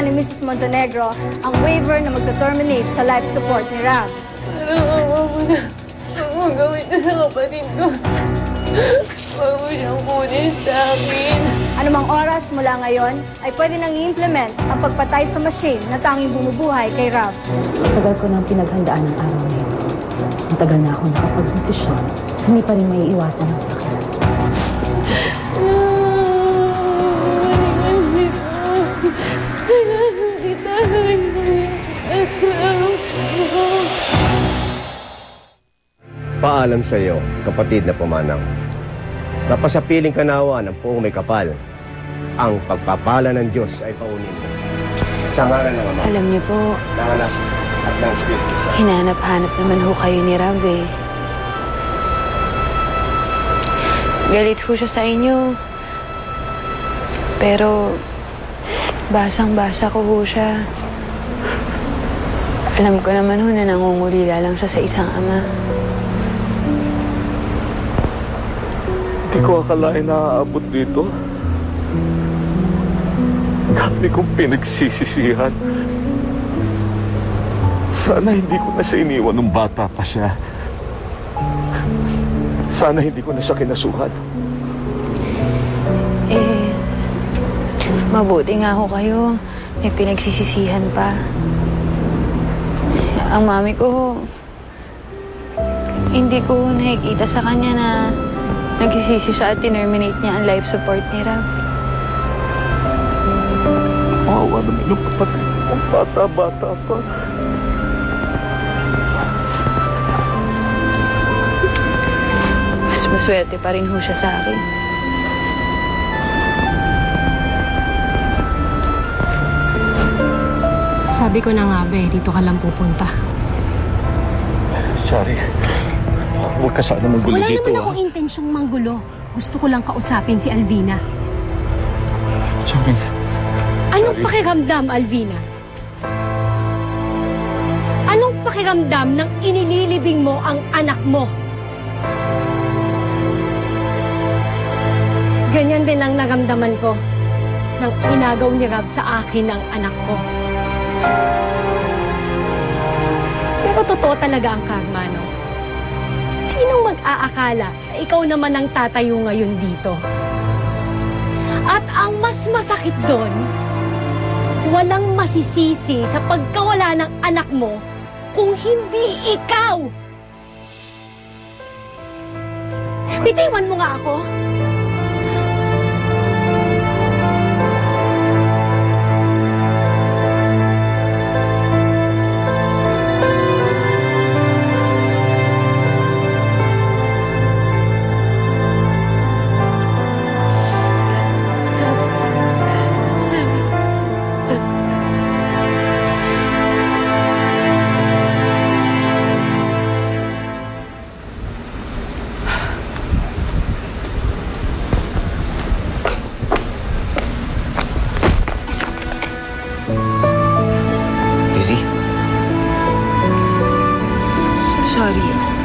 ni Mrs. Montenegro ang waiver na magto-terminate sa life support ni Rav. Parang awa mo na. Huwag mo gawin na sa kapatid ko. Huwag mo siyang kunin sa akin. Anumang oras mula ngayon ay pwede nang i-implement ang pagpatay sa machine na tanging bumubuhay kay Rav. Matagal ko nang pinaghandaan ang araw na ito. Matagal na ako nakapag-desisyon. Hindi pa rin may iwasan ang sakit. Paalam sa iyo, kapatid na pumanang. Napasapiling kanawa ng poong may kapal. Ang pagpapala ng Diyos ay paunin mo. Sa ngalan ng Ama, Alam niyo po, ng Anak, at ng Espiritu Santo. hinanap-hanap naman ho kayo ni Rav eh. Galit ho siya sa inyo. Pero, basang-basa ko ho siya. Alam ko naman ho na nangungulila lang siya sa isang ama. Hindi ko akalain na aabot dito. Dami kong pinagsisisihan. Sana hindi ko na siya iniwan nung bata pa siya. Sana hindi ko na siya kinasuhan. Eh, mabuti nga ho kayo. May pinagsisisihan pa. Ang mami ko, hindi ko nakikita sa kanya na nagsisisi siya at terminate niya ang life support ni Rav. Maawa naman yung kapatid ko. Bata-bata pa. Mas maswerte pa rin ho siya sa akin. Sabi ko na nga ba dito ka lang pupunta. Shari, huwag ka sana manggulo Wala dito, naman akong intensyong manggulo. Gusto ko lang kausapin si Alvina. Shari. Anong Shari. pakiramdam, Alvina? Anong pakiramdam nang inililibing mo ang anak mo? Ganyan din ang naramdaman ko nang inagaw ni Rav sa akin ang anak ko. Pero totoo talaga ang karma, no? Sinong mag-aakala na ikaw naman ang tatayo ngayon dito? At ang mas masakit doon, walang masisisi sa pagkawala ng anak mo kung hindi ikaw! Bitiwan mo nga ako! Lizzie, Sorry.